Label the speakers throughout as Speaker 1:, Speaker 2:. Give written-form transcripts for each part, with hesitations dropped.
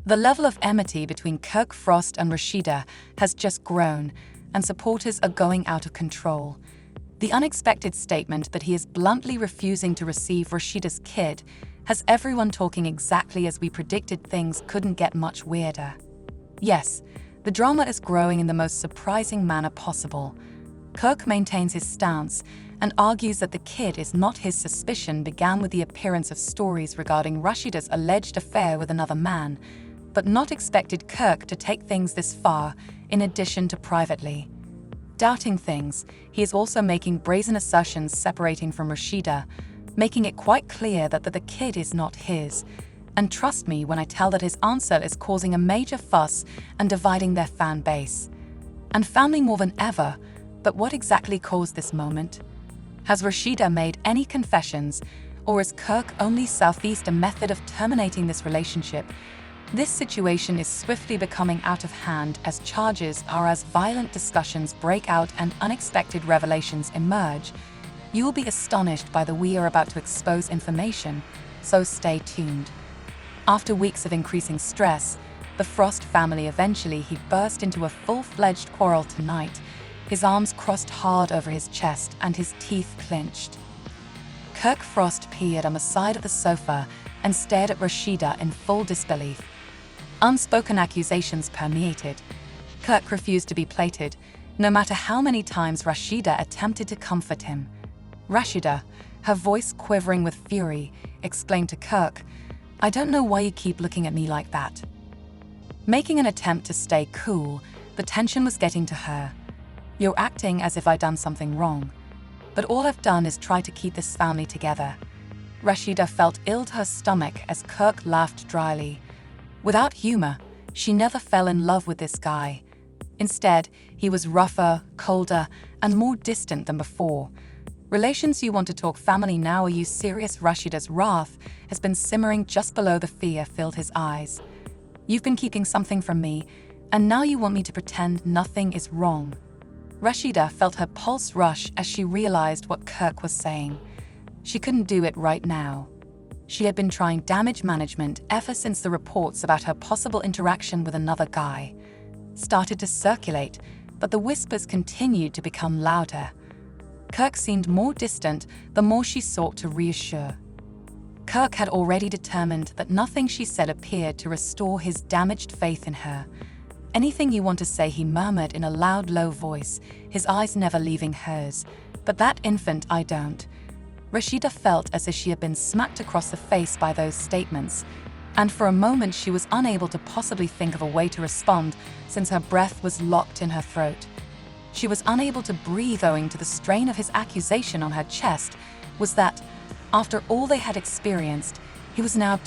Speaker 1: The level of enmity between Kirk Frost and Rasheeda has just grown, and supporters are going out of control. The unexpected statement that he is bluntly refusing to receive Rasheeda's kid has everyone talking exactly as we predicted. Things couldn't get much weirder. Yes, the drama is growing in the most surprising manner possible. Kirk maintains his stance and argues that the kid is not his. Suspicion began with the appearance of stories regarding Rasheeda's alleged affair with another man, but not expected Kirk to take things this far, in addition to privately doubting things. He is also making brazen assertions separating from Rasheeda, making it quite clear that the kid is not his. And trust me when I tell that his answer is causing a major fuss and dividing their fan base and family more than ever. But what exactly caused this moment? Has Rasheeda made any confessions, or is Kirk only southeast a method of terminating this relationship? This situation is swiftly becoming out of hand as charges are as violent discussions break out and unexpected revelations emerge. You will be astonished by the we are about to expose information, so stay tuned. After weeks of increasing stress, the Frost family eventually burst into a full-fledged quarrel tonight, his arms crossed hard over his chest and his teeth clenched. Kirk Frost peered on the side of the sofa and stared at Rasheeda in full disbelief. Unspoken accusations permeated. Kirk refused to be plated, no matter how many times Rasheeda attempted to comfort him. Rasheeda, her voice quivering with fury, exclaimed to Kirk, "I don't know why you keep looking at me like that." Making an attempt to stay cool, the tension was getting to her. "You're acting as if I'd done something wrong. But all I've done is try to keep this family together." Rasheeda felt ill to her stomach as Kirk laughed dryly. Without humor, she never fell in love with this guy. Instead, he was rougher, colder, and more distant than before. "Relations you want to talk family now, are you serious?" Rasheeda's wrath has been simmering just below the fear filled his eyes. "You've been keeping something from me, and now you want me to pretend nothing is wrong." Rasheeda felt her pulse rush as she realized what Kirk was saying. She couldn't do it right now. She had been trying damage management ever since the reports about her possible interaction with another guy started to circulate, but the whispers continued to become louder. Kirk seemed more distant the more she sought to reassure. Kirk had already determined that nothing she said appeared to restore his damaged faith in her. "Anything you want to say," he murmured in a loud, low voice, his eyes never leaving hers. "But that infant, I don't." Rasheeda felt as if she had been smacked across the face by those statements, and for a moment she was unable to possibly think of a way to respond since her breath was locked in her throat. She was unable to breathe owing to the strain of his accusation on her chest. Was that, after all they had experienced, he was now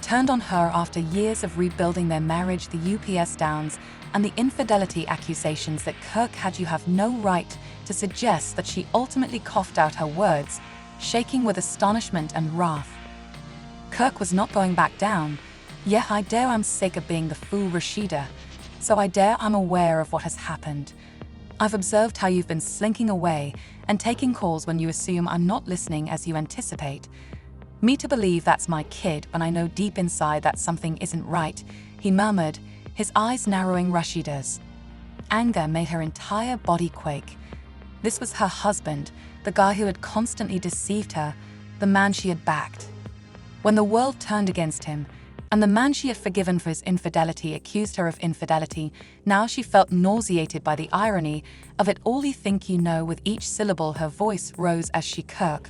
Speaker 1: turned on her after years of rebuilding their marriage, the ups downs, and the infidelity accusations that Kirk had? "You have no right to suggest that." She ultimately coughed out her words, shaking with astonishment and wrath. Kirk was not going back down. "Yeah, I dare. I'm sick of being the fool, Rasheeda. So I dare. I'm aware of what has happened. I've observed how you've been slinking away and taking calls when you assume I'm not listening as you anticipate. Me to believe that's my kid when I know deep inside that something isn't right," he murmured, his eyes narrowing. Rasheeda's anger made her entire body quake. This was her husband, the guy who had constantly deceived her, the man she had backed when the world turned against him, and the man she had forgiven for his infidelity accused her of infidelity. Now she felt nauseated by the irony of it all. "You think you know." With each syllable her voice rose as she Kirk,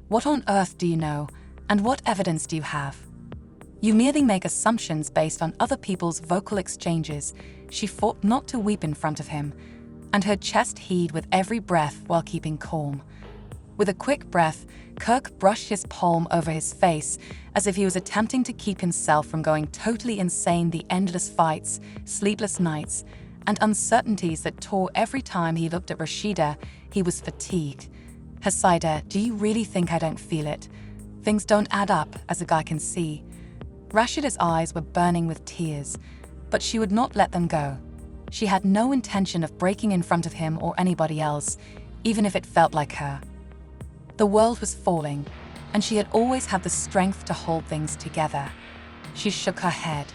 Speaker 1: "What on earth do you know, and what evidence do you have? You merely make assumptions based on other people's vocal exchanges." She fought not to weep in front of him, and her chest heaved with every breath while keeping calm. With a quick breath, Kirk brushed his palm over his face as if he was attempting to keep himself from going totally insane. The endless fights, sleepless nights, and uncertainties that tore every time he looked at Rasheeda. He was fatigued. "Hasida, do you really think I don't feel it? Things don't add up, as a guy can see." Rasheeda's eyes were burning with tears, but she would not let them go. She had no intention of breaking in front of him or anybody else, even if it felt like her. The world was falling, and she had always had the strength to hold things together. She shook her head.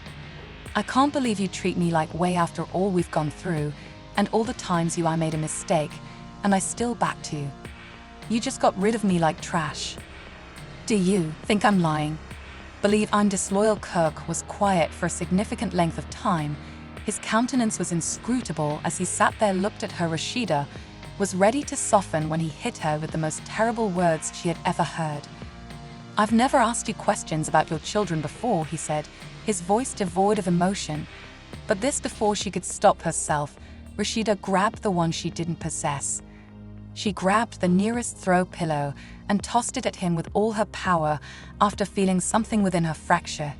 Speaker 1: I can't believe you treat me like way after all we've gone through, and all the times I made a mistake, and I still backed you. You just got rid of me like trash. Do you think I'm lying? Believe I'm disloyal? Kirk was quiet for a significant length of time. His countenance was inscrutable as he sat there, looked at her. Rasheeda was ready to soften when he hit her with the most terrible words she had ever heard. I've never asked you questions about your children before, he said, his voice devoid of emotion. But this, before she could stop herself, Rasheeda grabbed the one she didn't possess. She grabbed the nearest throw pillow and tossed it at him with all her power after feeling something within her fracture.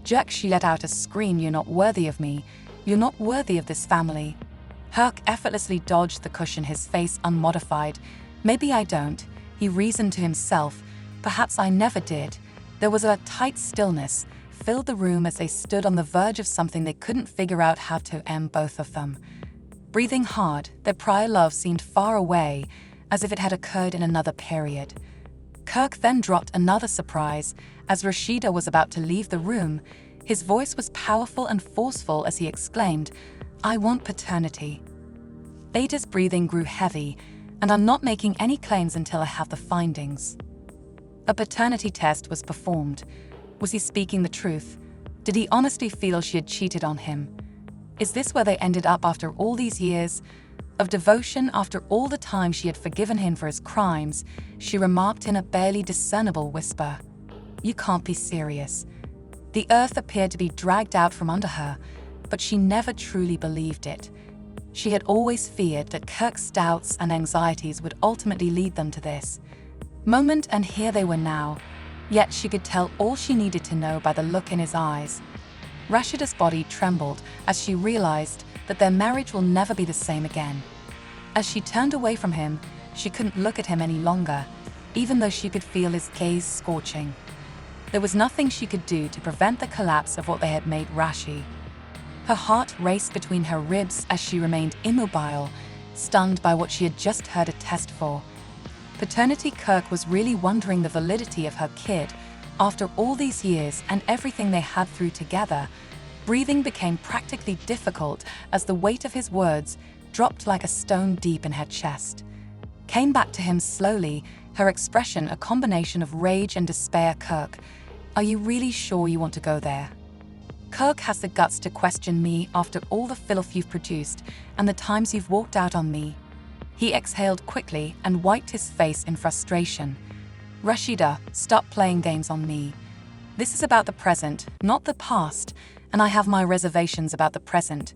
Speaker 1: Jerk, she let out a scream. You're not worthy of me. You're not worthy of this family. Kirk effortlessly dodged the cushion, his face unmodified. Maybe I don't, he reasoned to himself. Perhaps I never did. There was a tight stillness filled the room as they stood on the verge of something they couldn't figure out how to end, both of them. Breathing hard, their prior love seemed far away, as if it had occurred in another period. Kirk then dropped another surprise as Rasheeda was about to leave the room. His voice was powerful and forceful as he exclaimed, I want paternity. Beta's breathing grew heavy, and I'm not making any claims until I have the findings. A paternity test was performed. Was he speaking the truth? Did he honestly feel she had cheated on him? Is this where they ended up after all these years of devotion, after all the time she had forgiven him for his crimes? She remarked in a barely discernible whisper, You can't be serious. The earth appeared to be dragged out from under her, but she never truly believed it. She had always feared that Kirk's doubts and anxieties would ultimately lead them to this moment, and here they were now. Yet she could tell all she needed to know by the look in his eyes. Rasheeda's body trembled as she realized that their marriage will never be the same again. As she turned away from him, she couldn't look at him any longer, even though she could feel his gaze scorching. There was nothing she could do to prevent the collapse of what they had made Rashi. Her heart raced between her ribs as she remained immobile, stunned by what she had just heard a test for. Paternity. Kirk was really wondering the validity of her kid after all these years and everything they had through together. Breathing became practically difficult as the weight of his words dropped like a stone deep in her chest. Came back to him slowly, her expression a combination of rage and despair. Kirk, are you really sure you want to go there? Kirk has the guts to question me after all the filth you've produced and the times you've walked out on me. He exhaled quickly and wiped his face in frustration. Rasheeda, stop playing games on me. This is about the present, not the past, and I have my reservations about the present.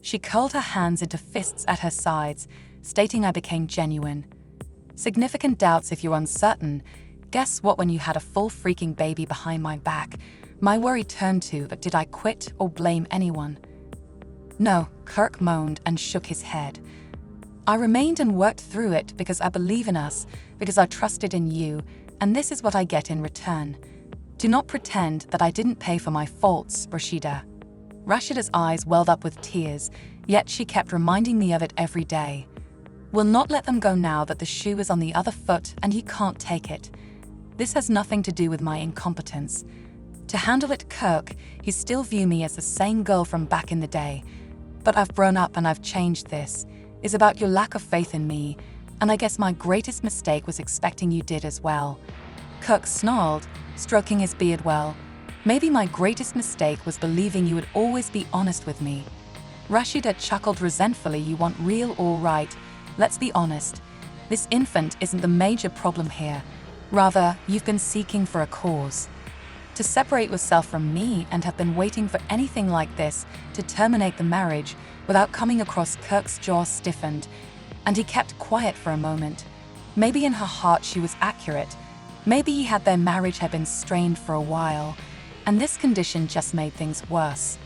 Speaker 1: She curled her hands into fists at her sides, stating I became genuine. Significant doubts if you're uncertain. Guess what, when you had a full freaking baby behind my back, my worry turned to, did I quit or blame anyone? No, Kirk moaned and shook his head. I remained and worked through it because I believe in us, because I trusted in you, and this is what I get in return. Do not pretend that I didn't pay for my faults, Rasheeda. Rasheeda's eyes welled up with tears, yet she kept reminding me of it every day. We'll not let them go now that the shoe is on the other foot and you can't take it. This has nothing to do with my incompetence. To handle it, Kirk, you still view me as the same girl from back in the day. But I've grown up and I've changed. This is about your lack of faith in me, and I guess my greatest mistake was expecting you did as well. Kirk snarled, stroking his beard. Well, maybe my greatest mistake was believing you would always be honest with me. Rasheeda chuckled resentfully. You want real, all right. Let's be honest. This infant isn't the major problem here. Rather, you've been seeking for a cause. To separate yourself from me and have been waiting for anything like this to terminate the marriage without coming across. Kirk's jaw stiffened, and he kept quiet for a moment. Maybe in her heart she was accurate. Maybe their marriage had been strained for a while, and this condition just made things worse.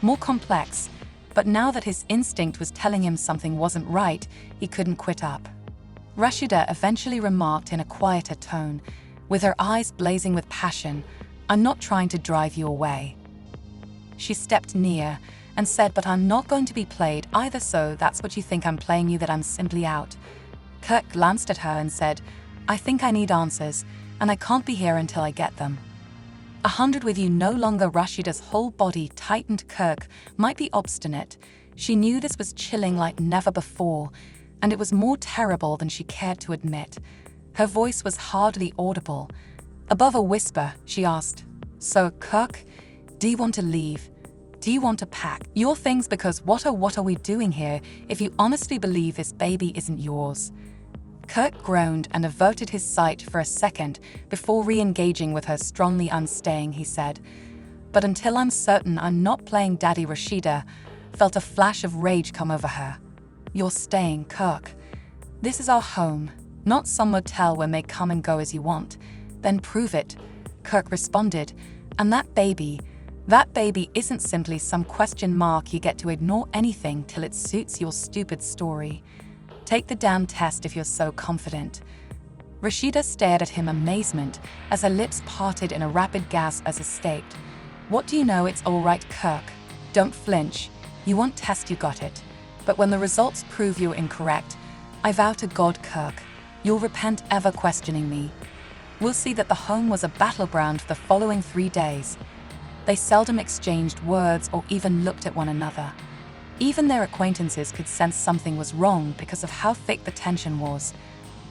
Speaker 1: More complex, but now that his instinct was telling him something wasn't right, he couldn't quit up. Rasheeda eventually remarked in a quieter tone, with her eyes blazing with passion, I'm not trying to drive you away. She stepped near and said, but I'm not going to be played either, so that's what you think, I'm playing you, that I'm simply out. Kirk glanced at her and said, I think I need answers, and I can't be here until I get them. 100 with you no longer. Rasheeda's whole body tightened. Kirk might be obstinate. She knew this was chilling like never before, and it was more terrible than she cared to admit. Her voice was hardly audible. Above a whisper, she asked, "So, Kirk, do you want to leave? Do you want to pack your things? Because what are we doing here if you honestly believe this baby isn't yours?" Kirk groaned and averted his sight for a second before re-engaging with her strongly. "I'm staying," he said. "But until I'm certain I'm not playing daddy." Rasheeda felt a flash of rage come over her. "You're staying, Kirk. This is our home, not some motel where may come and go as you want." "Then prove it," Kirk responded. "And that baby isn't simply some question mark you get to ignore anything till it suits your stupid story. Take the damn test if you're so confident." Rasheeda stared at him in amazement as her lips parted in a rapid gasp as escaped. "What do you know? It's all right, Kirk. Don't flinch. You want test, you got it. But when the results prove you're incorrect, I vow to God, Kirk, you'll repent ever questioning me." We'll see that the home was a battleground for the following 3 days. They seldom exchanged words or even looked at one another. Even their acquaintances could sense something was wrong because of how thick the tension was.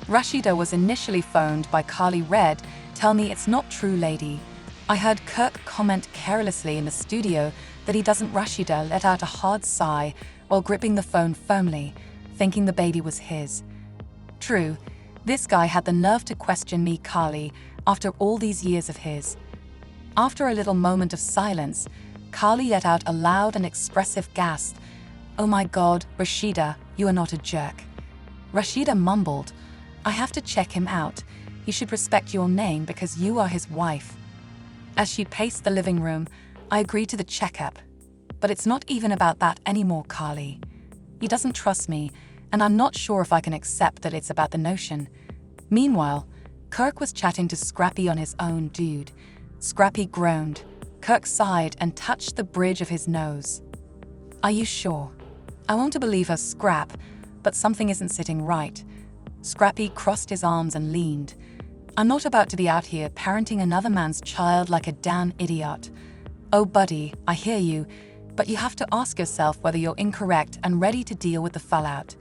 Speaker 1: Rasheeda was initially phoned by Carly. "Red, tell me it's not true, lady. I heard Kirk comment carelessly in the studio that he doesn't." Rasheeda let out a hard sigh while gripping the phone firmly, thinking the baby was his. "True. This guy had the nerve to question me, Carly, after all these years of his." After a little moment of silence, Carly let out a loud and expressive gasp. "Oh my God, Rasheeda, you are not a jerk." Rasheeda mumbled, "I have to check him out. He should respect your name because you are his wife." As she paced the living room, "I agree to the checkup. But it's not even about that anymore, Carly. He doesn't trust me, and I'm not sure if I can accept that it's about the notion." Meanwhile, Kirk was chatting to Scrappy on his own. "Dude." Scrappy groaned. Kirk sighed and touched the bridge of his nose. "Are you sure?" "I want to believe her, Scrap, but something isn't sitting right." Scrappy crossed his arms and leaned. "I'm not about to be out here parenting another man's child like a damn idiot." "Oh, buddy, I hear you, but you have to ask yourself whether you're incorrect and ready to deal with the fallout."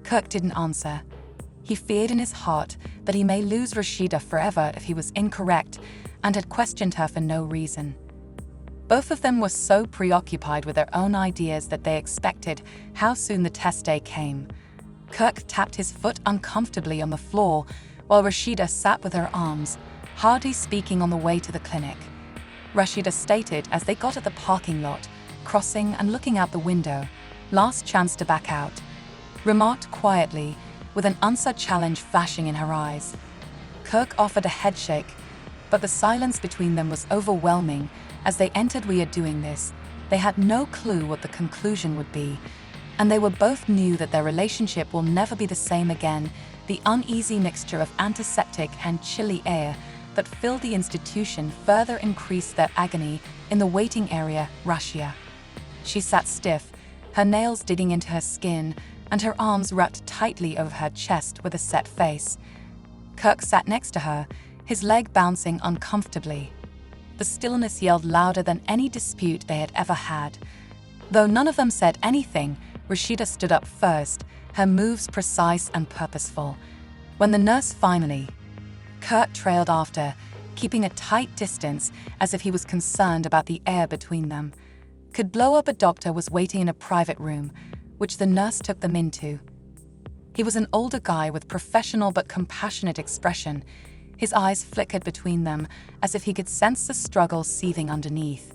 Speaker 1: Kirk didn't answer. He feared in his heart that he may lose Rasheeda forever if he was incorrect and had questioned her for no reason. Both of them were so preoccupied with their own ideas that they expected how soon the test day came. Kirk tapped his foot uncomfortably on the floor while Rasheeda sat with her arms, hardly speaking on the way to the clinic. Rasheeda stated as they got at the parking lot, crossing and looking out the window, "Last chance to back out," remarked quietly, with an answer challenge flashing in her eyes. Kirk offered a headshake, but the silence between them was overwhelming as they entered. "We are doing this." They had no clue what the conclusion would be, and they were both knew that their relationship will never be the same again. The uneasy mixture of antiseptic and chilly air that filled the institution further increased their agony in the waiting area. "Rasheeda." She sat stiff, her nails digging into her skin, and her arms wrapped tightly over her chest with a set face. Kirk sat next to her, his leg bouncing uncomfortably. The stillness yelled louder than any dispute they had ever had. Though none of them said anything, Rasheeda stood up first, her moves precise and purposeful. When the nurse finally, Kirk trailed after, keeping a tight distance as if he was concerned about the air between them. Could blow up. A doctor was waiting in a private room, which the nurse took them into. He was an older guy with professional but compassionate expression. His eyes flickered between them as if he could sense the struggle seething underneath.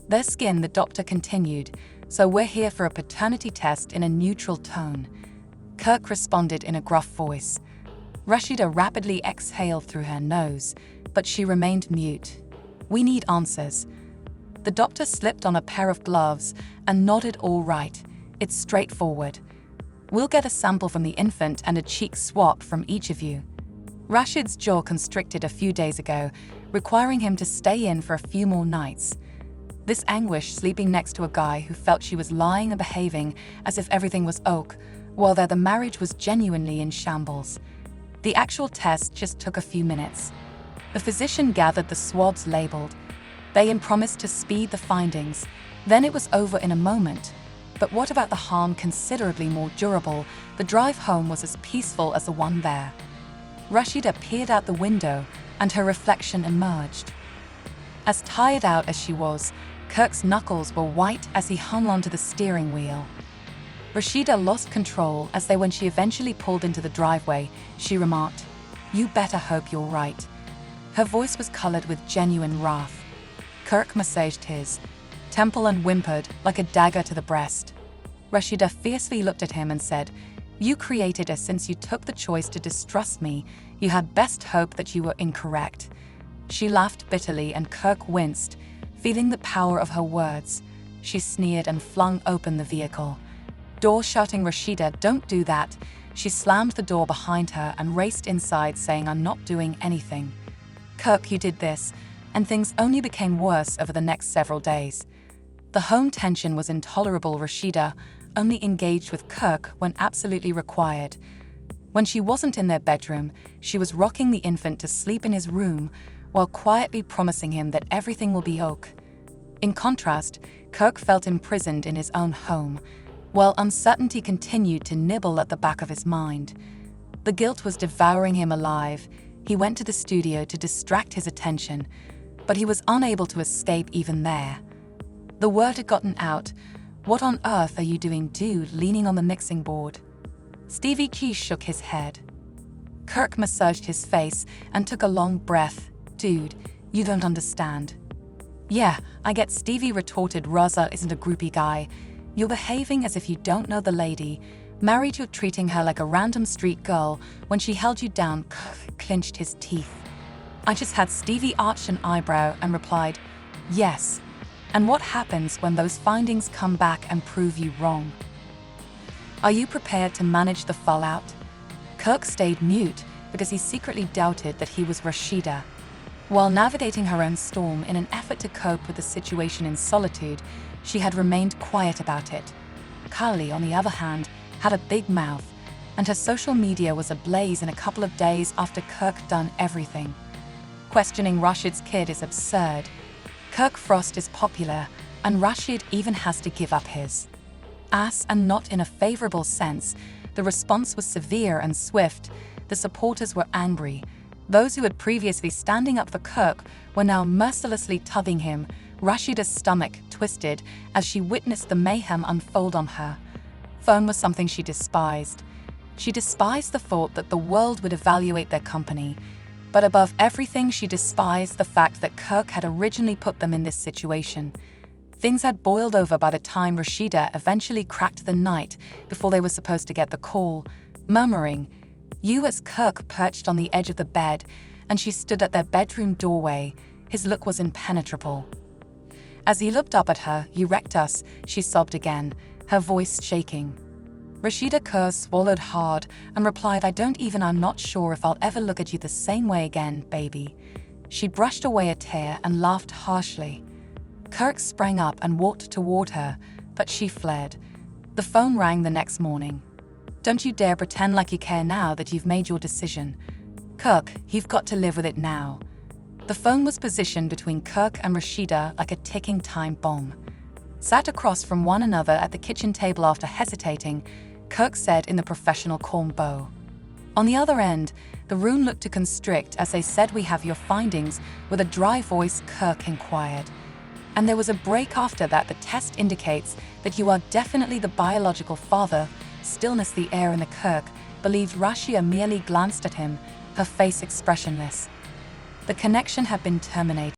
Speaker 1: "Their skin," the doctor continued, "so we're here for a paternity test," in a neutral tone. Kirk responded in a gruff voice. Rasheeda rapidly exhaled through her nose, but she remained mute. "We need answers." The doctor slipped on a pair of gloves and nodded. "All right. It's straightforward. We'll get a sample from the infant and a cheek swab from each of you." Rashid's jaw constricted a few days ago, requiring him to stay in for a few more nights. This anguish sleeping next to a guy who felt she was lying and behaving as if everything was ok, while the marriage was genuinely in shambles. The actual test just took a few minutes. The physician gathered the swabs labeled They promised to speed the findings. Then it was over in a moment. But what about the harm considerably more durable? The drive home was as peaceful as the one there. Rasheeda peered out the window, and her reflection emerged. As tired out as she was, Kirk's knuckles were white as he hung onto the steering wheel. Rasheeda lost control as when she eventually pulled into the driveway, she remarked, "You better hope you're right." Her voice was colored with genuine wrath. Kirk massaged his temple and whimpered like a dagger to the breast. Rasheeda fiercely looked at him and said, "You created us since you took the choice to distrust me. You had best hope that you were incorrect." She laughed bitterly and Kirk winced, feeling the power of her words. She sneered and flung open the vehicle. Door shouting, "Rasheeda, don't do that." She slammed the door behind her and raced inside saying, "I'm not doing anything." "Kirk, you did this," and things only became worse over the next several days. The home tension was intolerable. Rasheeda only engaged with Kirk when absolutely required. When she wasn't in their bedroom, she was rocking the infant to sleep in his room while quietly promising him that everything will be ok. In contrast, Kirk felt imprisoned in his own home, while uncertainty continued to nibble at the back of his mind. The guilt was devouring him alive. He went to the studio to distract his attention, but he was unable to escape even there. The word had gotten out. "What on earth are you doing, dude?" leaning on the mixing board. Stevie Key shook his head. Kirk massaged his face and took a long breath. "Dude, you don't understand." "Yeah, I get," Stevie retorted. "Raza isn't a groupie guy. You're behaving as if you don't know the lady. Married, you're treating her like a random street girl. When she held you down," Kirk clenched his teeth. "I just had." Stevie arched an eyebrow and replied, "Yes. And what happens when those findings come back and prove you wrong? Are you prepared to manage the fallout?" Kirk stayed mute because he secretly doubted that he was Rasheeda. While navigating her own storm in an effort to cope with the situation in solitude, she had remained quiet about it. Kylie, on the other hand, had a big mouth, and her social media was ablaze in a couple of days after Kirk done everything. Questioning Rashid's kid is absurd. Kirk Frost is popular, and Rashid even has to give up his ass, and not in a favorable sense. The response was severe and swift. The supporters were angry. Those who had previously standing up for Kirk were now mercilessly tugging him. Rasheeda's stomach twisted as she witnessed the mayhem unfold on her. Phone was something she despised. She despised the thought that the world would evaluate their company. But above everything, she despised the fact that Kirk had originally put them in this situation. Things had boiled over by the time Rasheeda eventually cracked the night before they were supposed to get the call, murmuring, "You," as Kirk perched on the edge of the bed, and she stood at their bedroom doorway. His look was impenetrable. As he looked up at her, "You wrecked us," she sobbed again, her voice shaking. Rasheeda Kerr swallowed hard and replied, I'm not sure if I'll ever look at you the same way again, baby." She brushed away a tear and laughed harshly. Kirk sprang up and walked toward her, but she fled. The phone rang the next morning. "Don't you dare pretend like you care now that you've made your decision. Kirk, you've got to live with it now." The phone was positioned between Kirk and Rasheeda like a ticking time bomb. Sat across from one another at the kitchen table after hesitating, Kirk said in the professional calm bow. On the other end, the room looked to constrict as they said, "We have your findings," with a dry voice. Kirk inquired. "And there was a break after that. The test indicates that you are definitely the biological father." Stillness, the air in the Kirk believed Rasheeda merely glanced at him, her face expressionless. The connection had been terminated.